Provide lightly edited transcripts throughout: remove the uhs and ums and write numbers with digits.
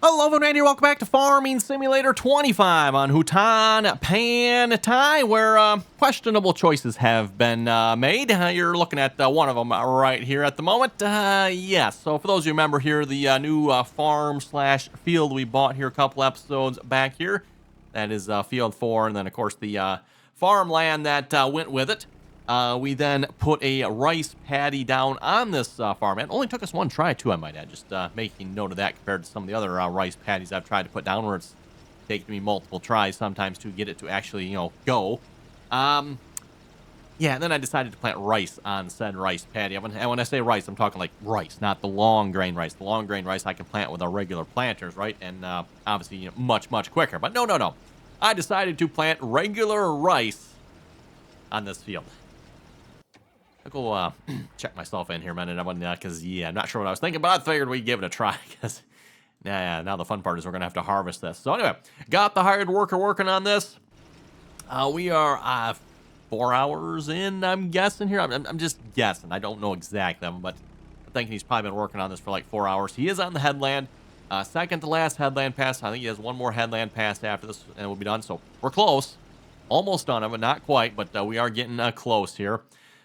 Hello and Randy, welcome back to Farming Simulator 25 on Hutan Pantai, where questionable choices have been made. You're looking at one of them right here at the moment. Yes, so for those of you who remember here, the new farm/field we bought here a couple episodes back here, that is Field 4, and then of course the farmland that went with it. We then put a rice paddy down on this farm. It only took us one try, too, I might add. Just making note of that compared to some of the other rice paddies I've tried to put down, where it's taken me multiple tries sometimes to get it to actually, go. Yeah, and then I decided to plant rice on said rice paddy. And when I say rice, I'm talking like rice, not the long grain rice. The long grain rice I can plant with our regular planters, right? And obviously, much, much quicker. But no. I decided to plant regular rice on this field. I'll go check myself in here a minute, because, I'm not sure what I was thinking, but I figured we'd give it a try, because, now the fun part is we're going to have to harvest this. So anyway, got the hired worker working on this. We are 4 hours in, I'm guessing here. I'm just guessing. I don't know exactly, but I'm thinking he's probably been working on this for like 4 hours. He is on the headland. Second to last headland pass. I think he has one more headland pass after this, and we'll be done. So we're close. Almost done, but not quite, but we are getting close here.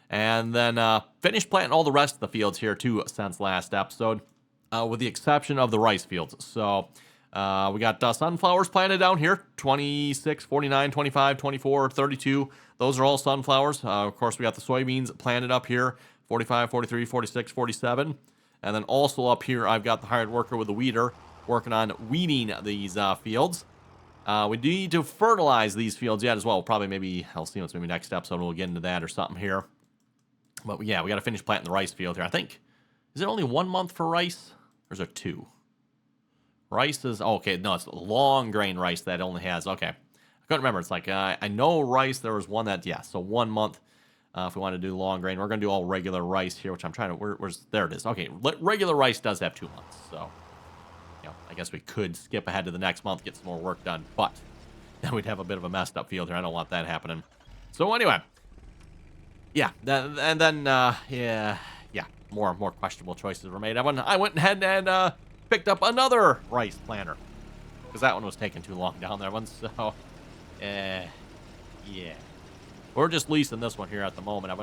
And then finished planting all the rest of the fields here, too, since last episode, with the exception of the rice fields. So we got sunflowers planted down here, 26, 49, 25, 24, 32. Those are all sunflowers. Of course, we got the soybeans planted up here, 45, 43, 46, 47. And then also up here, I've got the hired worker with the weeder working on weeding these fields. We need to fertilize these fields yet as well. Probably maybe, I'll see what's maybe next episode. We'll get into that or something here. But yeah, we got to finish planting the rice field here. I think, is it only 1 month for rice? Or is there 2? Rice is, okay, no, it's long grain rice that only has, okay. I couldn't remember. It's like, I know rice, there was one that, so 1 month if we want to do long grain. We're going to do all regular rice here, which I'm trying to, where's, there it is. Okay, regular rice does have 2 months, so, I guess we could skip ahead to the next month, get some more work done, but then we'd have a bit of a messed up field here. I don't want that happening. So anyway. Yeah, and then, more questionable choices were made. I went ahead and picked up another rice planter, because that one was taking too long down there. So, yeah. We're just leasing this one here at the moment. If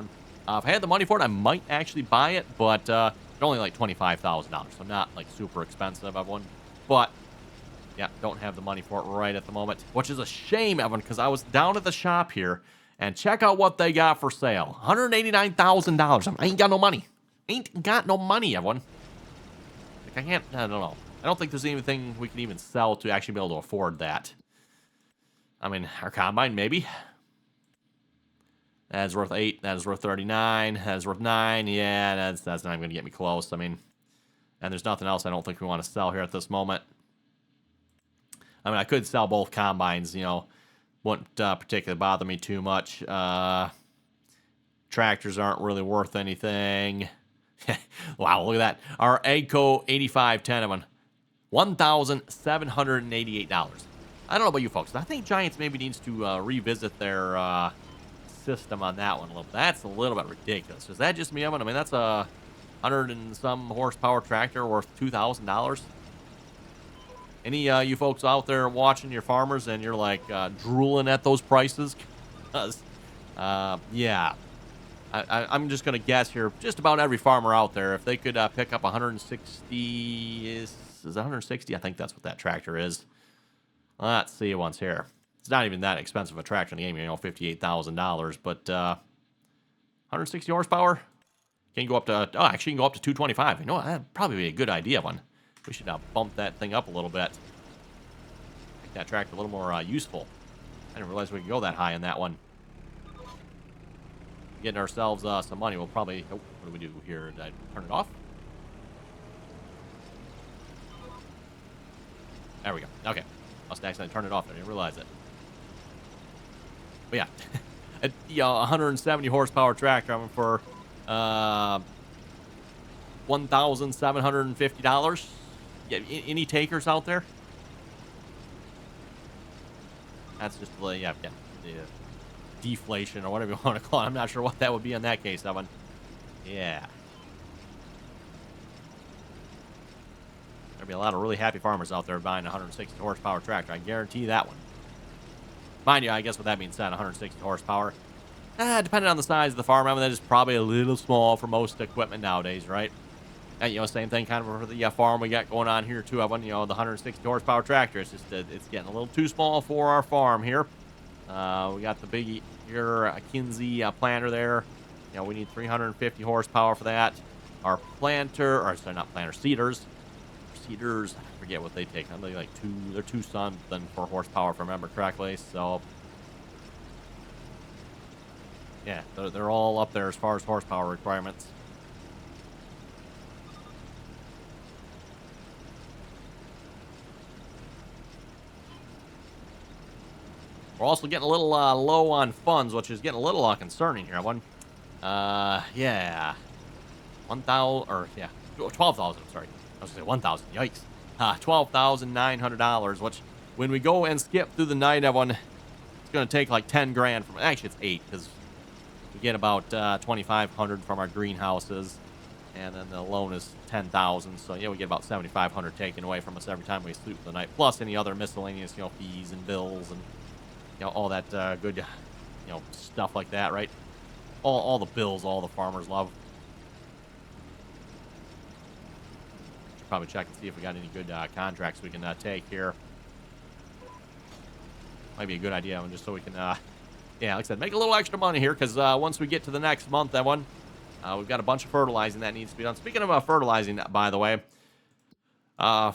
I had the money for it, I might actually buy it, but it's only like $25,000, so not like super expensive, But, yeah, don't have the money for it right at the moment, which is a shame, because I was down at the shop here. And check out what they got for sale. $189,000. I ain't got no money. Everyone. Like, I don't know. I don't think there's anything we can even sell to actually be able to afford that. I mean, our combine, maybe. That is worth 8. That is worth 39. That is worth 9. Yeah, that's not even going to get me close. I mean, and there's nothing else I don't think we want to sell here at this moment. I mean, I could sell both combines, Wouldn't particularly bother me too much. Tractors aren't really worth anything. Wow, look at that. Our Agco 8510 of one, $1,788. I don't know about you folks, but I think Giants maybe needs to revisit their system on that one a little bit. That's a little bit ridiculous. Is that just me, Evan? I mean, that's a 100 and some horsepower tractor worth $2,000. Any you folks out there watching your farmers and you're like drooling at those prices? Because, yeah, I'm just going to guess here, just about every farmer out there, if they could pick up 160, is it 160? I think that's what that tractor is. Let's see once here. It's not even that expensive a tractor in the game, $58,000, but 160 horsepower? Can go up to, actually you can go up to 225. That'd probably be a good idea one. We should bump that thing up a little bit. Make that tractor a little more useful. I didn't realize we could go that high in that one. Getting ourselves some money. We'll probably... Oh, what do we do here? Did I turn it off? There we go. Okay. Must accidentally turn it off. I didn't realize it. But yeah. 170 horsepower tractor for $1,750. Yeah, any takers out there? That's just the deflation or whatever you want to call it. I'm not sure what that would be in that case, Evan. Yeah. There'll be a lot of really happy farmers out there buying a 160 horsepower tractor. I guarantee that one. Mind you, I guess with that being said, 160 horsepower, depending on the size of the farm, I mean, that is probably a little small for most equipment nowadays, right? And, you know, same thing kind of for the farm we got going on here, too. I want, you know, the 160 horsepower tractor. It's just, it's getting a little too small for our farm here. We got the big here, Kinsey planter there. You know, we need 350 horsepower for that. Our planter, or sorry, not planter, seeders. Seeders, I forget what they take. I think like they're 2 something for horsepower, if I remember correctly. So, yeah, they're all up there as far as horsepower requirements. We're also getting a little low on funds, which is getting a little concerning here. Yeah, 1,000 or yeah, 12,000. Sorry, I was gonna say 1,000. Yikes, $12,900. Which, when we go and skip through the night, everyone, it's gonna take like 10 grand from. Actually, it's 8 because we get about 2,500 from our greenhouses, and then the loan is 10,000. So yeah, we get about 7,500 taken away from us every time we sleep for the night, plus any other miscellaneous, you know, fees and bills and, you know, all that good, you know, stuff like that, right? All the bills all the farmers love. Should probably check and see if we got any good contracts we can take here. Might be a good idea, just so we can, yeah, like I said, make a little extra money here, because once we get to the next month, that one, we've got a bunch of fertilizing that needs to be done. Speaking of fertilizing, by the way,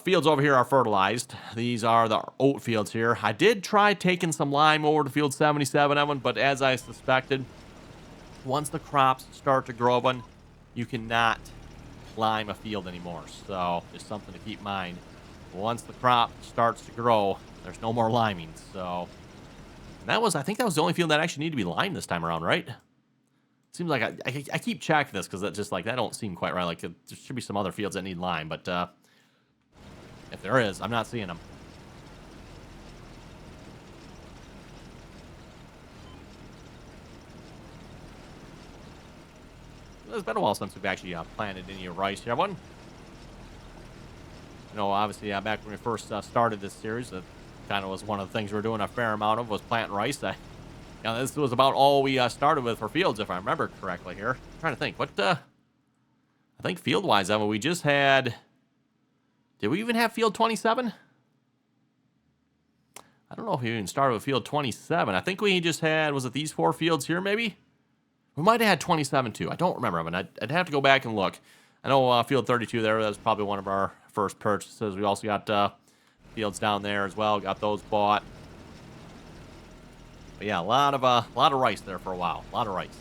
fields over here are fertilized. These are the oat fields here. I did try taking some lime over to field 77, Evan, but as I suspected, once the crops start to grow, Evan, you cannot lime a field anymore. So just something to keep in mind. Once the crop starts to grow, there's no more liming. So I think that was the only field that actually needed to be limed this time around, right? Seems like I keep checking this because that just like that don't seem quite right. Like there should be some other fields that need lime, but if there is, I'm not seeing them. It's been a while since we've actually planted any rice here. One, you know, obviously back when we first started this series, that kind of was one of the things we were doing a fair amount of was planting rice. You know, this was about all we started with for fields, if I remember correctly here. I'm trying to think. What, I think field-wise, Emma, we just had... Did we even have field 27? I don't know if we even started with field 27. I think we just had, was it these 4 fields here, maybe? We might have had 27, too. I don't remember. I mean, I'd have to go back and look. I know field 32 there, that was probably one of our first purchases. We also got fields down there as well. Got those bought. But yeah, a lot of rice there for a while. A lot of rice.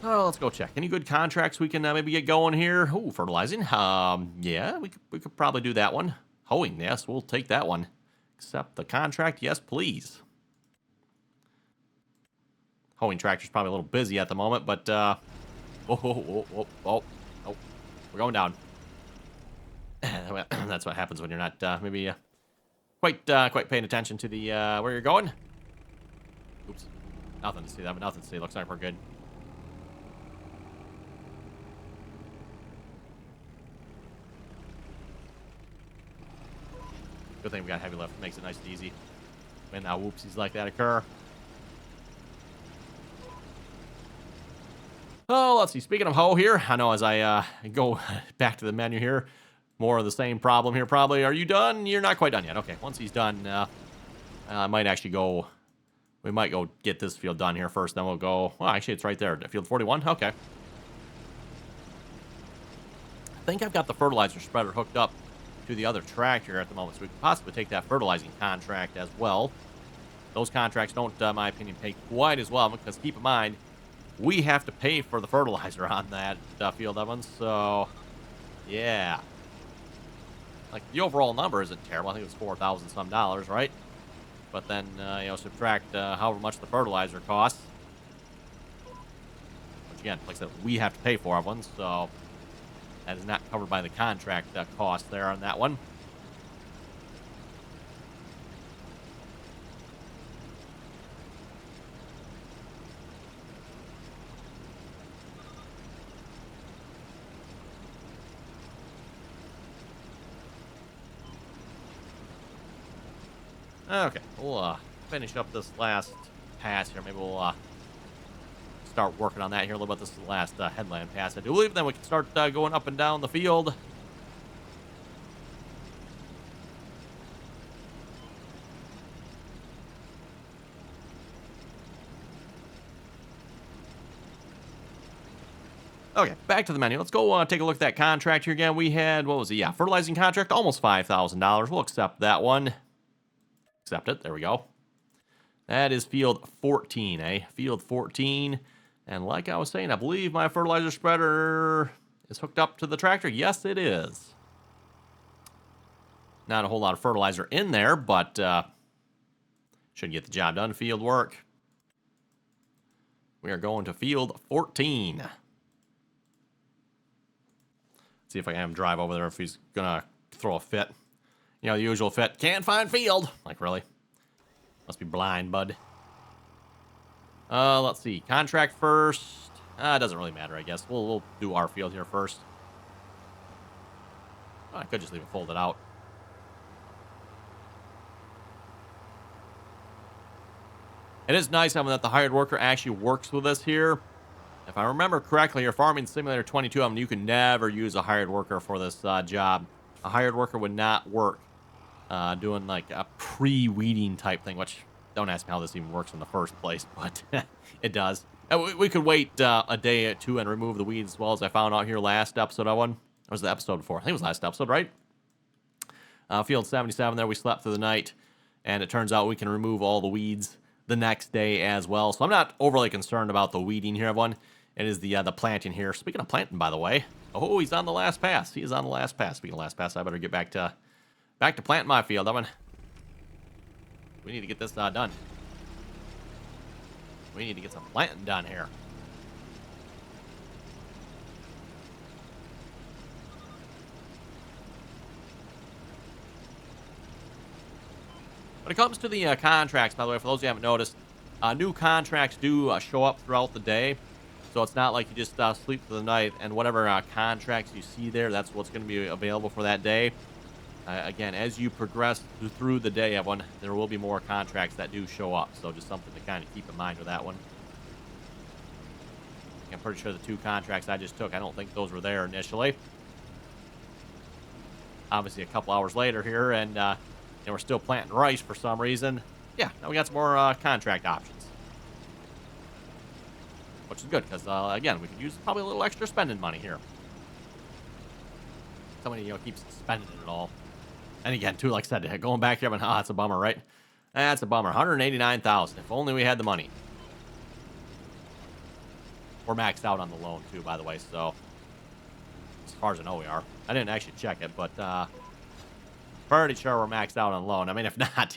Oh, let's go check. Any good contracts we can maybe get going here? Oh, fertilizing. Yeah, we could probably do that one. Hoeing, yes, we'll take that one. Accept the contract, yes, please. Hoeing tractor's probably a little busy at the moment, but oh, we're going down. That's what happens when you're not maybe quite paying attention to the where you're going. Oops, nothing to see. That, but nothing to see. Looks like we're good. Good thing we got heavy lift. Makes it nice and easy when whoopsies like that occur. Oh, let's see. Speaking of hoe here, I know as I go back to the menu here, more of the same problem here probably. Are you done? You're not quite done yet. Okay, once he's done, I might actually go... We might go get this field done here first, then we'll go... Well, actually, it's right there. Field 41? Okay. I think I've got the fertilizer spreader hooked up to the other tractor at the moment, so we could possibly take that fertilizing contract as well. Those contracts don't, in my opinion, pay quite as well, because keep in mind, we have to pay for the fertilizer on that field, Evans, so yeah. Like, the overall number isn't terrible. I think it was $4,000 some, right? But then, you know, subtract however much the fertilizer costs. Which, again, like I said, we have to pay for one, so that is not covered by the contract cost there on that one. Okay, we'll finish up this last pass here. Maybe we'll start working on that here a little bit. This is the last headland pass. I do believe then we can start going up and down the field. Okay, back to the menu. Let's go take a look at that contract here again. We had, what was it? Yeah, fertilizing contract, almost $5,000. We'll accept that one. Accept it. There we go. That is field 14, eh? Field 14. And like I was saying, I believe my fertilizer spreader is hooked up to the tractor. Yes, it is. Not a whole lot of fertilizer in there, but should get the job done. Field work. We are going to field 14. See if I can have him drive over there if he's gonna throw a fit. You know, the usual fit. Can't find field. Like, really? Must be blind, bud. Let's see. Contract first. It doesn't really matter, I guess. We'll do our field here first. Oh, I could just leave it folded out. It is nice having that the hired worker actually works with us here. If I remember correctly, your Farming Simulator 22, you can never use a hired worker for this job. A hired worker would not work doing like a pre-weeding type thing, which don't ask me how this even works in the first place, but it does. We could wait a day or two and remove the weeds as well, as I found out here last episode of one. Or was the episode before? I think it was last episode, right? Field 77 there, we slept through the night, and it turns out we can remove all the weeds the next day as well. So I'm not overly concerned about the weeding here, everyone. It is the planting here. Speaking of planting, by the way, oh, he's on the last pass. He is on the last pass. Speaking of last pass, I better get back to planting my field, everyone. We need to get this done. We need to get some planting done here. When it comes to the contracts, by the way, for those who haven't noticed, new contracts do show up throughout the day. So it's not like you just sleep through the night and whatever contracts you see there, that's what's going to be available for that day. Again, as you progress through the day, everyone, there will be more contracts that do show up. So just something to kind of keep in mind with that one. I'm pretty sure the 2 contracts I just took, I don't think those were there initially. Obviously, a couple hours later here, and we're still planting rice for some reason. Yeah, now we got some more contract options. Which is good, because, again, we could use probably a little extra spending money here. Somebody, keeps spending it all. And again, too, like I said, going back here, but it's a bummer, right? That's a bummer. $189,000. If only we had the money. We're maxed out on the loan, too, by the way, so as far as I know we are. I didn't actually check it, but pretty sure we're maxed out on loan. I mean, if not,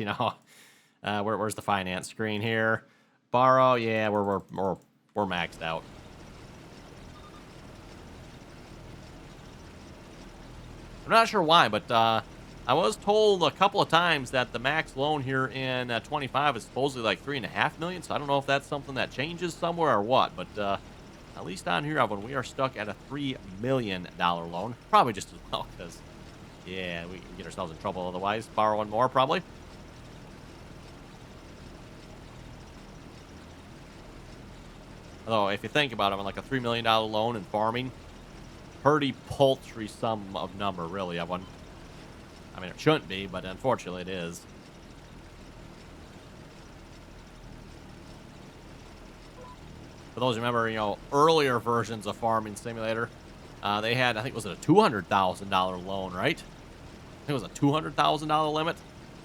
where's the finance screen here? Borrow, yeah, we're maxed out. I'm not sure why, but I was told a couple of times that the max loan here in 25 is supposedly like $3.5 million. So I don't know if that's something that changes somewhere or what. But at least on here, when we are stuck at a $3 million loan, probably just as well, because yeah, we can get ourselves in trouble otherwise. Borrowing more, probably. Although, if you think about it, like a $3 million loan in farming, pretty paltry sum of number, really, everyone. I mean, it shouldn't be, but unfortunately it is. For those who remember, earlier versions of Farming Simulator, they had, I think, was it a $200,000 loan, right? I think it was a $200,000 limit.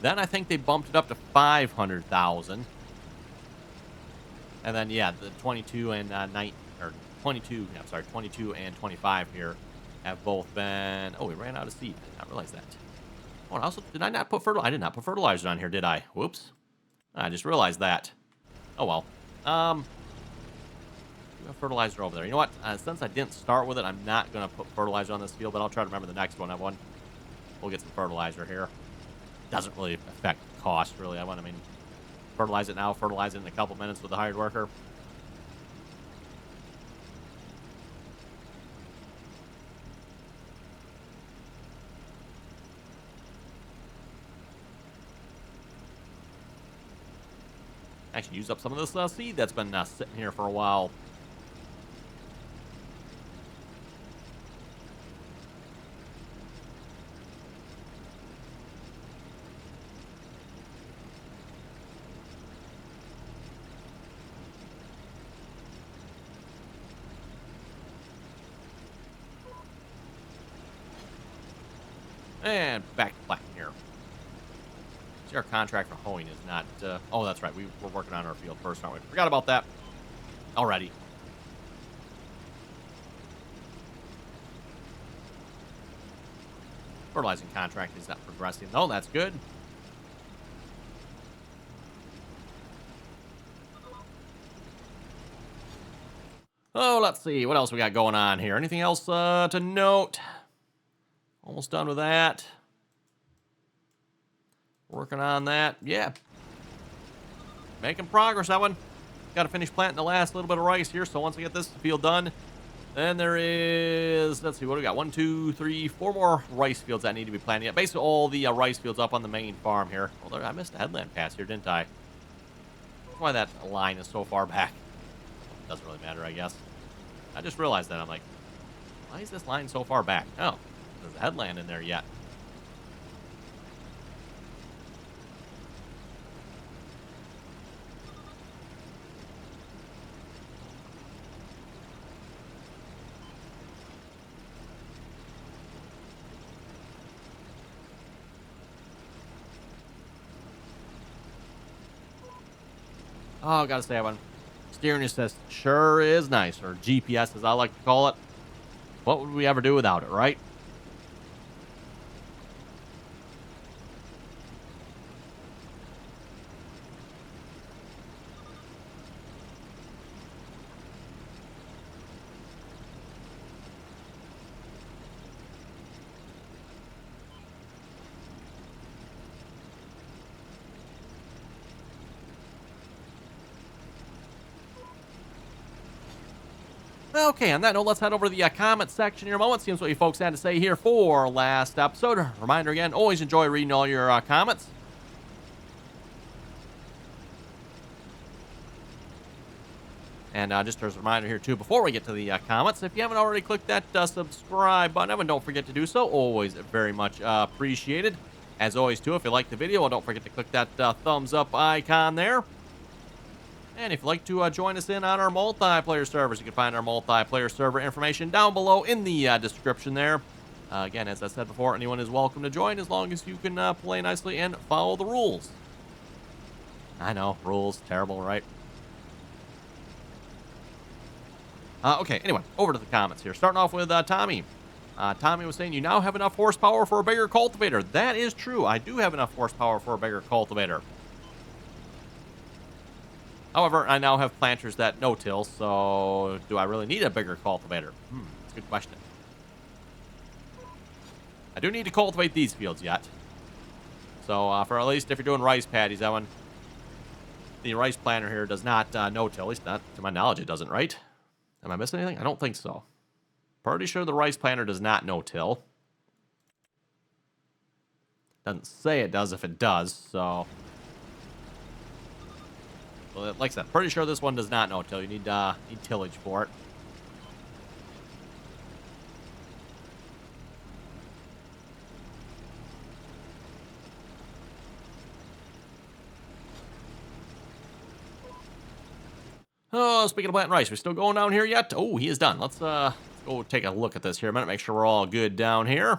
Then I think they bumped it up to $500,000. And then, yeah, the 22 and 22 and 25 here have both been... Oh, we ran out of seed. I did not realize that. Oh, and also, did I not put fertilizer? I did not put fertilizer on here, did I? Whoops. I just realized that. Oh, well. Fertilizer over there. You know what? Since I didn't start with it, I'm not going to put fertilizer on this field, but I'll try to remember the next one. We'll get some fertilizer here. Doesn't really affect cost, really. I mean, fertilize it now, fertilize it in a couple minutes with the hired worker. Actually, use up some of this seed that's been sitting here for a while. And back to planting here. See, our contract for hoeing is not... oh, that's right. We're working on our field first, aren't we? Forgot about that already. Fertilizing contract is not progressing, though. That's good. Oh, let's see. What else we got going on here? Anything else to note? Almost done with that. Working on that. Yeah. Making progress, that one. Got to finish planting the last little bit of rice here, so once I get this field done, then there is, let's see, what do we got? 1, 2, 3, 4 more rice fields that need to be planted. Yeah, basically all the rice fields up on the main farm here. Well, there, I missed a headland pass here, didn't I? That's why that line is so far back. Doesn't really matter, I guess. I just realized that. I'm like, why is this line so far back? Oh, there's a headland in there yet. Oh, gotta say, one. Steering assist sure is nice, or GPS as I like to call it. What would we ever do without it, right? Okay, on that note, let's head over to the comment section here in a moment. See what you folks had to say here for last episode. Reminder again, always enjoy reading all your comments. And just as a reminder here, too, before we get to the comments, if you haven't already clicked that subscribe button, don't forget to do so. Always very much appreciated. As always, too, if you like the video, don't forget to click that thumbs up icon there. And if you'd like to join us in on our multiplayer servers, you can find our multiplayer server information down below in the description there. Again, as I said before, anyone is welcome to join as long as you can play nicely and follow the rules. I know, rules, terrible, right? Okay, anyway, over to the comments here. Starting off with Tommy. Tommy was saying, you now have enough horsepower for a bigger cultivator. That is true. I do have enough horsepower for a bigger cultivator. However, I now have planters that no-till, so do I really need a bigger cultivator? That's a good question. I do need to cultivate these fields yet. So, for at least if you're doing rice paddies, that one, the rice planter here does not no-till. At least not to my knowledge, it doesn't, right? Am I missing anything? I don't think so. Pretty sure the rice planter does not no-till. Doesn't say it does if it does, so... Well, like I said, pretty sure this one does not no-till. You need tillage for it. Oh, speaking of planting rice, we're still going down here yet? Oh, he is done. Let's go take a look at this here a minute. Make sure we're all good down here.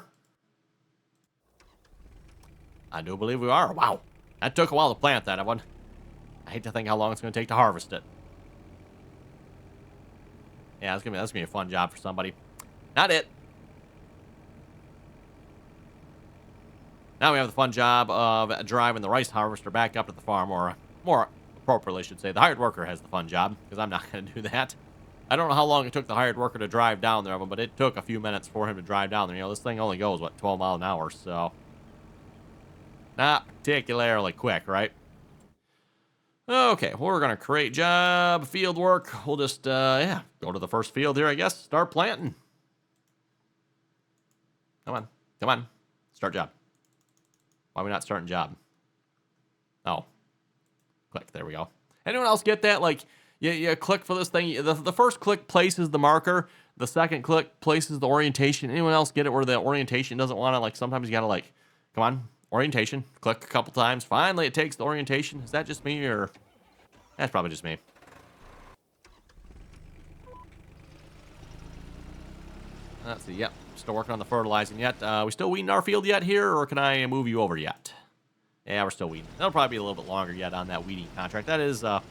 I do believe we are. Wow. That took a while to plant that one. I hate to think how long it's going to take to harvest it. Yeah, that's gonna be a fun job for somebody. Not it. Now we have the fun job of driving the rice harvester back up to the farm, or more appropriately, I should say, the hired worker has the fun job, because I'm not going to do that. I don't know how long it took the hired worker to drive down there, but it took a few minutes for him to drive down there. You know, this thing only goes, what, 12 miles an hour, so... not particularly quick, right? Okay, well, we're going to create job, field work. We'll just, yeah, go to the first field here, I guess. Start planting. Come on. Come on. Start job. Why are we not starting job? Oh. Click. There we go. Anyone else get that? Like, you click for this thing. The first click places the marker. The second click places the orientation. Anyone else get it where the orientation doesn't want to, like, sometimes you got to, like, come on, orientation. Click a couple times. Finally, it takes the orientation. Is that just me, or? That's probably just me. Let's see. Yep. Still working on the fertilizing yet. We still weeding our field yet here, or can I move you over yet? Yeah, we're still weeding. That'll probably be a little bit longer yet on that weeding contract. That is a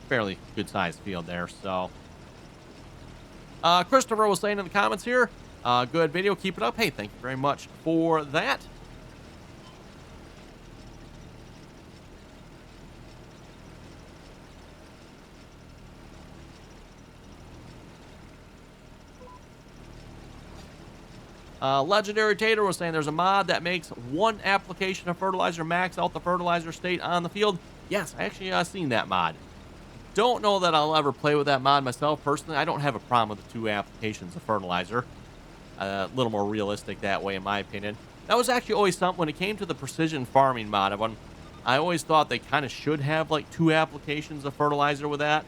fairly good-sized field there, so. Christopher was saying in the comments here, good video, keep it up. Hey, thank you very much for that. Legendary Tater was saying there's a mod that makes one application of fertilizer max out the fertilizer state on the field. Yes, I actually seen that mod. Don't know that I'll ever play with that mod myself personally. I don't have a problem with the 2 applications of fertilizer. A little more realistic that way, in my opinion. That was actually always something when it came to the precision farming mod of one. I always thought they kind of should have like 2 applications of fertilizer with that.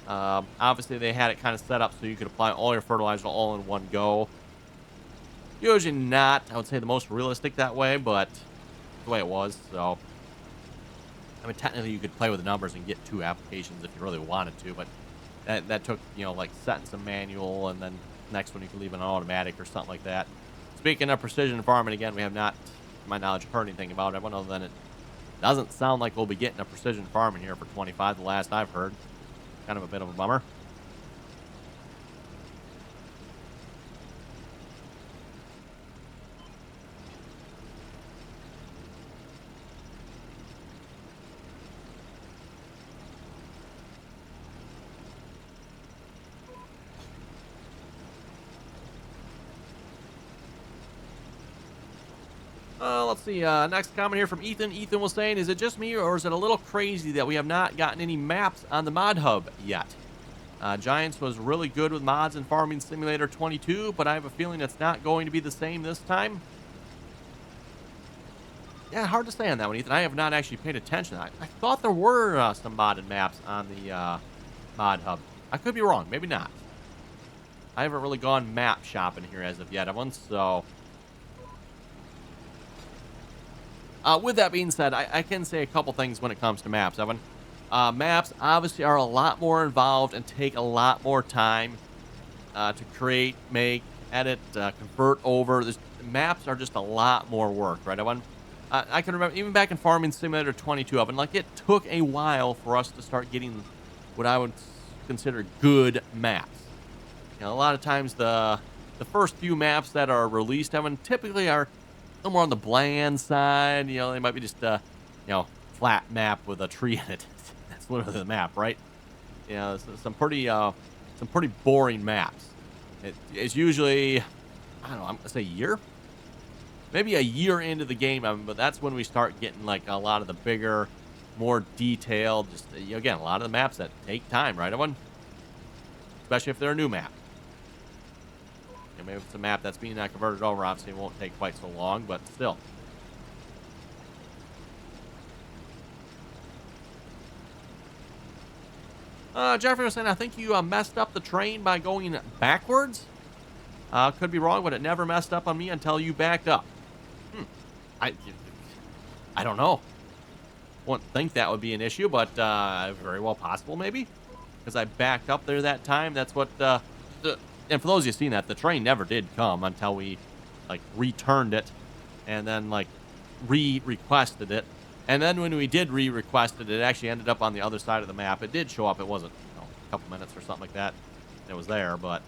Obviously, they had it kind of set up so you could apply all your fertilizer all in one go. Usually not, I would say, the most realistic that way, but the way it was, so. I mean, technically you could play with the numbers and get 2 applications if you really wanted to, but that took, you know, like setting some manual, and then next one you could leave an automatic or something like that. Speaking of precision farming, again, we have not, to my knowledge, heard anything about it, other than it doesn't sound like we'll be getting a precision farming here for 25, the last I've heard. Kind of a bit of a bummer. Let's see, next comment here from Ethan. Ethan was saying, is it just me, or is it a little crazy that we have not gotten any maps on the mod hub yet? Giants was really good with mods in Farming Simulator 22, but I have a feeling it's not going to be the same this time. Yeah, hard to say on that one, Ethan. I have not actually paid attention. I thought there were some modded maps on the mod hub. I could be wrong. Maybe not. I haven't really gone map shopping here as of yet, Evan, so... with that being said, I can say a couple things when it comes to maps, Evan. Maps obviously are a lot more involved and take a lot more time to create, make, edit, convert over. Maps are just a lot more work, right, Evan? I can remember, even back in Farming Simulator 22, Evan, like, it took a while for us to start getting what I would consider good maps. You know, a lot of times the first few maps that are released, Evan, typically are a little more on the bland side. You know, they might be just you know, flat map with a tree in it. That's literally the map, right? You know, some pretty boring maps. It's usually, I don't know, I'm gonna say a year, maybe a year into the game, but that's when we start getting like a lot of the bigger, more detailed, just, you know, again, a lot of the maps that take time, right, everyone? Especially if they're a new map. Maybe if it's a map that's being converted over, obviously it won't take quite so long, but still. Jeffrey was saying, I think you messed up the train by going backwards. Could be wrong, but it never messed up on me until you backed up. I don't know. Wouldn't think that would be an issue, but very well possible, maybe. Because I backed up there that time. That's what... and for those of you seen that, the train never did come until we, like, returned it and then, like, re-requested it. And then when we did re-request it, it actually ended up on the other side of the map. It did show up. It wasn't, you know, a couple minutes or something like that. It was there, but...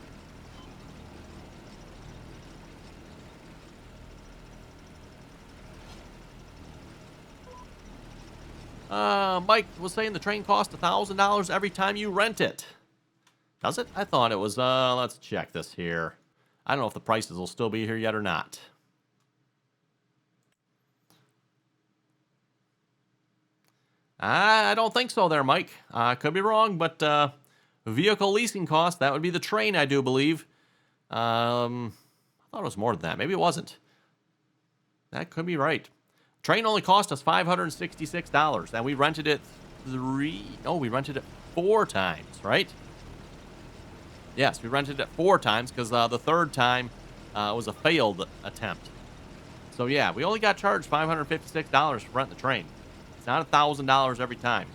Mike was saying the train costs $1,000 every time you rent it. Does it? I thought it was, let's check this here. I don't know if the prices will still be here yet or not. I don't think so there, Mike. Could be wrong, but vehicle leasing cost, that would be the train, I do believe. I thought it was more than that. Maybe it wasn't. That could be right. Train only cost us $566, and we rented it 3. Oh, we rented it 4 times, right? Yes, we rented it 4 times because the third time was a failed attempt. So yeah, we only got charged $556 for renting the train. It's not $1,000 every time.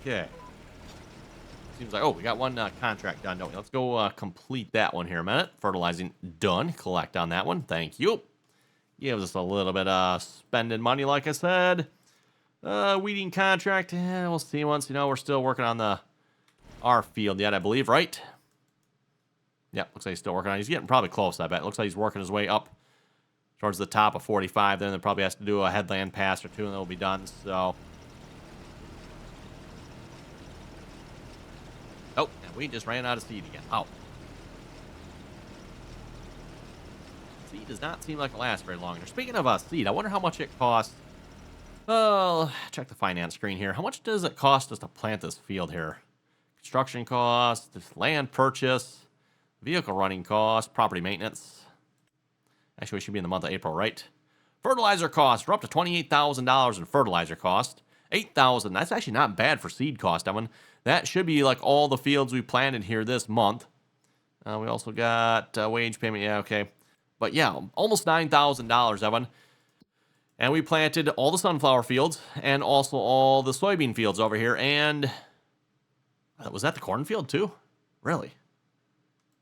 Okay. Seems like, oh, we got one contract done, don't we? Let's go complete that one here a minute. Fertilizing done. Collect on that one. Thank you. Gives us a little bit of spending money, like I said. Weeding contract. We'll see once, we're still working on our field yet, I believe, right? Yep, looks like he's still working on it. He's getting probably close, I bet. Looks like he's working his way up towards the top of 45. Then probably has to do a headland pass or two, and then we'll be done, so... Oh, and we just ran out of seed again. Oh. Seed does not seem like it lasts very long. Speaking of seed, I wonder how much it costs. Well, check the finance screen here. How much does it cost us to plant this field here? Construction cost, land purchase, vehicle running cost, property maintenance. Actually, we should be in the month of April, right? Fertilizer cost. We're up to $28,000 in fertilizer cost. $8,000. That's actually not bad for seed cost, Evan. That should be like all the fields we planted here this month. We also got wage payment. Yeah, okay. But yeah, almost $9,000, Evan. And we planted all the sunflower fields and also all the soybean fields over here. And was that the cornfield too? Really?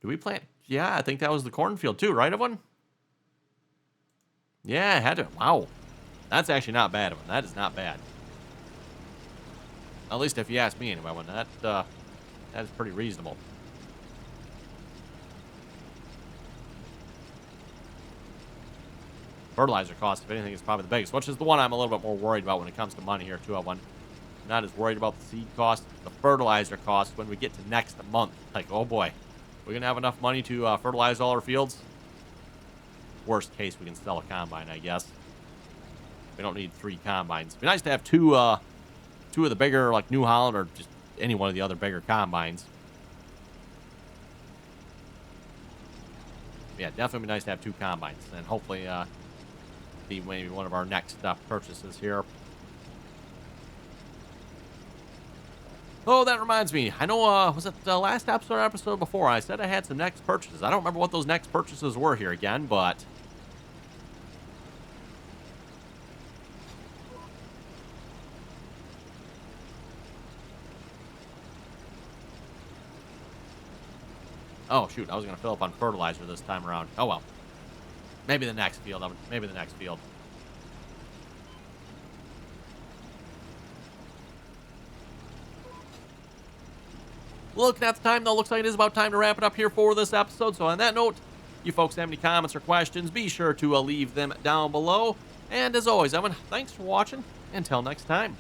Did we plant? Yeah, I think that was the cornfield too, right, Evan? Yeah, it had to. Wow. That's actually not bad, Evan. That is not bad. At least if you ask me anyway, when that is pretty reasonable. Fertilizer cost, if anything, is probably the biggest, which is the one I'm a little bit more worried about when it comes to money here, too. I'm not as worried about the seed cost, the fertilizer cost when we get to next month. Like, oh boy, we're going to have enough money to fertilize all our fields? Worst case, we can sell a combine, I guess. We don't need 3 combines. It'd be nice to have two of the bigger, like New Holland, or just any one of the other bigger combines. Yeah, definitely be nice to have 2 combines, and hopefully be maybe one of our next purchases here. Oh, that reminds me. I know, was it the last episode before? I said I had some next purchases. I don't remember what those next purchases were here again, but... Oh, shoot. I was going to fill up on fertilizer this time around. Oh, well. Maybe the next field. Maybe the next field. Looking at the time, though, looks like it is about time to wrap it up here for this episode. So on that note, you folks have any comments or questions, be sure to leave them down below. And as always, Evan, thanks for watching. Until next time.